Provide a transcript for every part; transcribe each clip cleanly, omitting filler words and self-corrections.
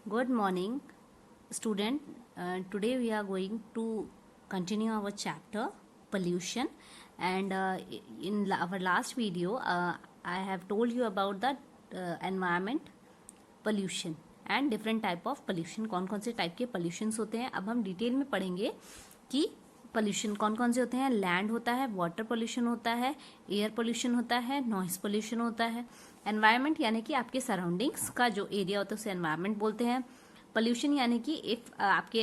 Good morning, student. Today we are going to continue our chapter pollution, and in our last video, I have told you about the environment pollution and different type of pollution. कौन कौन से type के pollutions होते हैं अब हम detail में पढ़ेंगे कि पोल्यूशन कौन कौन से होते हैं. लैंड होता है, वाटर पोल्यूशन होता है, एयर पोल्यूशन होता है, नॉइस पोल्यूशन होता है. एनवायरनमेंट यानी कि आपके सराउंडिंग्स का जो एरिया होता है उसे एनवायरनमेंट बोलते हैं. पोल्यूशन यानी कि इफ आपके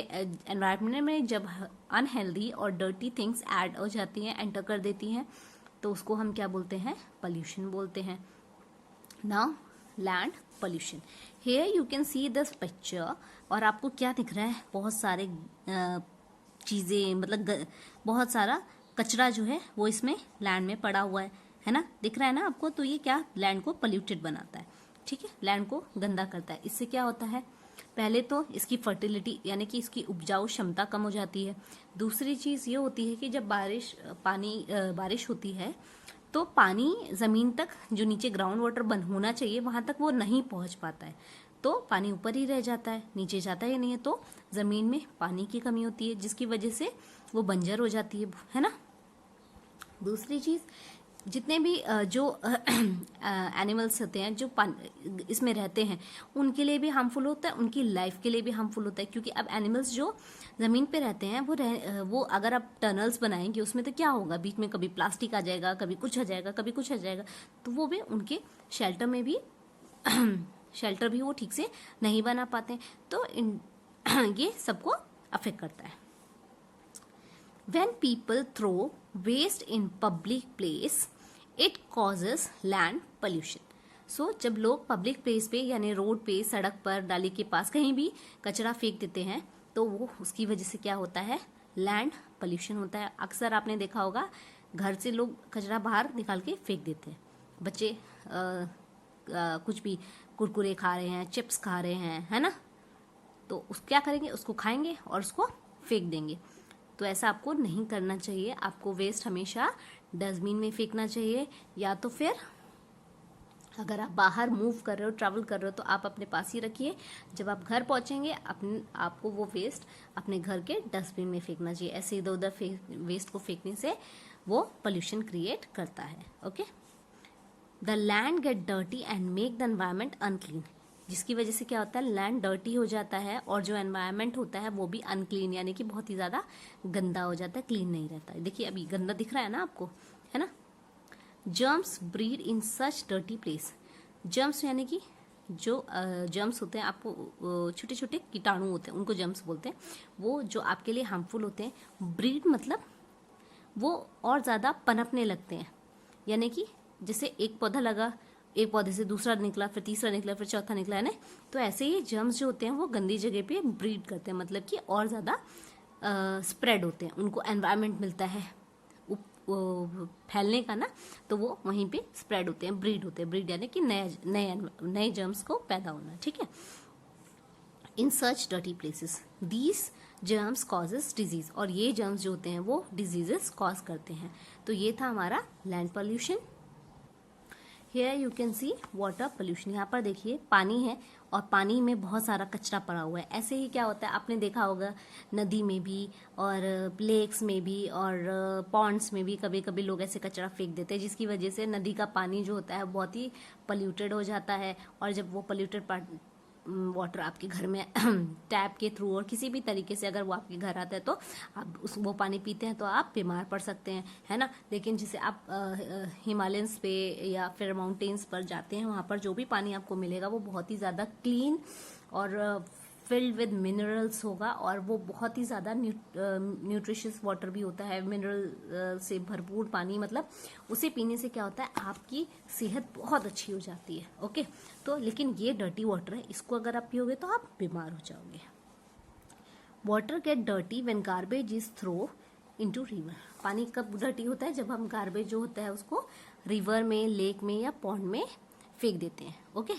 एनवायरनमेंट में जब अनहेल्दी और डर्टी थिंग्स ऐड हो जाती हैं, एंटर कर देती हैं, तो उसको हम क्या बोलते हैं? पोल्यूशन बोलते हैं. Now land pollution. Here you can see this picture. और आपको क्या दिख रहा है? बहुत सारे चीज़ें, मतलब बहुत सारा कचरा जो है वो इसमें लैंड में पड़ा हुआ है ना? दिख रहा है ना आपको? तो ये क्या लैंड को पोल्यूटेड बनाता है. ठीक है, लैंड को गंदा करता है. इससे क्या होता है? पहले तो इसकी फर्टिलिटी यानी कि इसकी उपजाऊ क्षमता कम हो जाती है. दूसरी चीज़ ये होती है कि जब बारिश होती है तो पानी ज़मीन तक, जो नीचे ग्राउंड वाटर बंद होना चाहिए वहाँ तक वो नहीं पहुँच पाता है, तो पानी ऊपर ही रह जाता है, नीचे जाता ही नहीं है. तो ज़मीन में पानी की कमी होती है जिसकी वजह से वो बंजर हो जाती है ना. दूसरी चीज़, जितने भी जो एनिमल्स होते हैं जो इसमें रहते हैं उनके लिए भी हार्मफुल होता है, उनकी लाइफ के लिए भी हार्मफुल होता है. क्योंकि अब एनिमल्स जो ज़मीन पे रहते हैं वो अगर आप टनल्स बनाएंगे उसमें तो क्या होगा? बीच में कभी प्लास्टिक आ जाएगा, कभी कुछ आ जाएगा, कभी कुछ आ जाएगा, तो वो भी उनके शेल्टर भी वो ठीक से नहीं बना पाते हैं. तो ये सबको अफेक्ट करता है. When people throw waste in public place, it causes land pollution. So जब लोग पब्लिक प्लेस पे यानी रोड पे, सड़क पर, नाली के पास कहीं भी कचरा फेंक देते हैं तो वो उसकी वजह से क्या होता है? लैंड पोल्यूशन होता है. अक्सर आपने देखा होगा घर से लोग कचरा बाहर निकाल के फेंक देते हैं. बच्चे कुछ भी कुरकुरे खा रहे हैं, चिप्स खा रहे हैं, है ना? तो क्या करेंगे? उसको खाएंगे और उसको फेंक देंगे. तो ऐसा आपको नहीं करना चाहिए. आपको वेस्ट हमेशा डस्टबिन में फेंकना चाहिए, या तो फिर अगर आप बाहर मूव कर रहे हो, ट्रैवल कर रहे हो, तो आप अपने पास ही रखिए. जब आप घर पहुंचेंगे आपको वो वेस्ट अपने घर के डस्टबिन में फेंकना चाहिए. ऐसे इधर उधर वेस्ट को फेंकने से वो पोल्यूशन क्रिएट करता है. Okay. The land get dirty and make the environment unclean. जिसकी वजह से क्या होता है? लैंड डर्टी हो जाता है और जो एनवायरनमेंट होता है वो भी अनक्लीन यानी कि बहुत ही ज़्यादा गंदा हो जाता है, क्लीन नहीं रहता है. देखिए अभी गंदा दिख रहा है ना आपको, है ना? जर्म्स ब्रीड इन सच डर्टी प्लेस. जर्म्स यानी कि जो जर्म्स होते हैं, आपको छोटे छोटे कीटाणु होते हैं उनको जर्म्स बोलते हैं. वो जो आपके लिए हार्मफुल होते हैं. ब्रीड मतलब वो और ज़्यादा पनपने लगते हैं. यानी कि जैसे एक पौधा लगा, एक पौधे से दूसरा निकला, फिर तीसरा निकला, फिर चौथा निकला, है ना? तो ऐसे ही जर्म्स जो होते हैं वो गंदी जगह पे ब्रीड करते हैं, मतलब कि और ज़्यादा स्प्रेड होते हैं. उनको एनवायरनमेंट मिलता है फैलने का ना, तो वो वहीं पे स्प्रेड होते हैं, ब्रीड होते हैं. ब्रीड यानी कि नए जर्म्स को पैदा होना. ठीक है. In such dirty places these germs causes disease. और ये जर्म्स जो होते हैं वो डिजीजेस कॉज करते हैं. तो ये था हमारा land pollution. Here you can see water pollution. यहाँ पर देखिए पानी है और पानी में बहुत सारा कचरा पड़ा हुआ है. ऐसे ही क्या होता है, आपने देखा होगा नदी में भी और लेक्स में भी और पॉन्ड्स में भी कभी कभी लोग ऐसे कचरा फेंक देते हैं, जिसकी वजह से नदी का पानी जो होता है बहुत ही पोल्यूटेड हो जाता है. और जब वो पोल्यूटेड वाटर आपके घर में टैप के थ्रू और किसी भी तरीके से अगर वो आपके घर आता है तो आप वो पानी पीते हैं तो आप बीमार पड़ सकते हैं, है ना? लेकिन जैसे आप हिमालयंस पे या फिर माउंटेन्स पर जाते हैं, वहाँ पर जो भी पानी आपको मिलेगा वो बहुत ही ज़्यादा क्लीन और फिल्ड विद मिनरल्स होगा. और वो बहुत ही ज़्यादा न्यूट्रिशियस वाटर भी होता है. मिनरल से भरपूर पानी, मतलब उसे पीने से क्या होता है? आपकी सेहत बहुत अच्छी हो जाती है. ओके. तो लेकिन ये डर्टी वाटर है, इसको अगर आप पियोगे तो आप बीमार हो जाओगे. Water get dirty when garbage is throw into river. पानी कब डर्टी होता है? जब हम गार्बेज जो होता है उसको रिवर में, लेक में या पॉन्ड में फेंक देते हैं. Okay.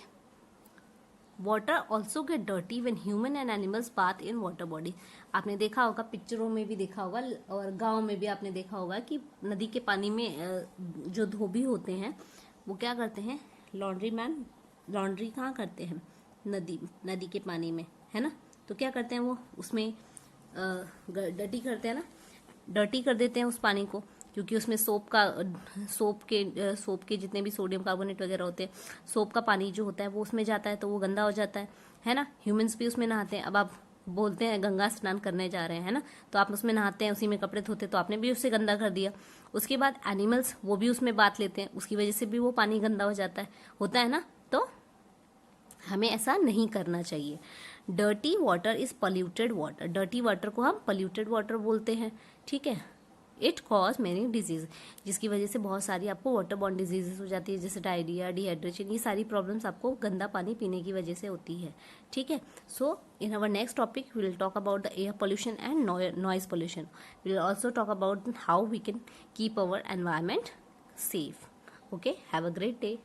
Water also get dirty when human and animals bath in water body. आपने देखा होगा, पिक्चरों में भी देखा होगा और गांव में भी आपने देखा होगा कि नदी के पानी में जो धोबी होते हैं वो क्या करते हैं? लॉन्ड्री कहाँ करते हैं? नदी के पानी में, है ना। तो क्या करते हैं वो उसमें डर्टी करते हैं ना, डर्टी कर देते हैं उस पानी को, क्योंकि उसमें सोप के जितने भी सोडियम कार्बोनेट वगैरह होते हैं, सोप का पानी जो होता है वो उसमें जाता है तो वो गंदा हो जाता है ना। ह्यूमंस भी उसमें नहाते हैं। अब आप बोलते हैं गंगा स्नान करने जा रहे हैं, है ना, तो आप उसमें नहाते हैं, उसी में कपड़े धोते, तो आपने भी उससे गंदा कर दिया। उसके बाद एनिमल्स वो भी उसमें बात लेते हैं, उसकी वजह से भी वो पानी गंदा हो जाता है, होता है ना। तो हमें ऐसा नहीं करना चाहिए। Dirty water is polluted water, dirty water को हम पॉल्यूटेड वाटर बोलते हैं, ठीक है। इट कॉज मेनी डिजीज, जिसकी वजह से बहुत सारी आपको वाटर बॉर्न डिजीजेस हो जाती है, जैसे डायरिया, डिहाइड्रेशन, ये सारी प्रॉब्लम्स आपको गंदा पानी पीने की वजह से होती है, ठीक है। So in our next topic we will talk about the air pollution and noise pollution. We will also talk about how we can keep our environment safe. Okay, have a great day.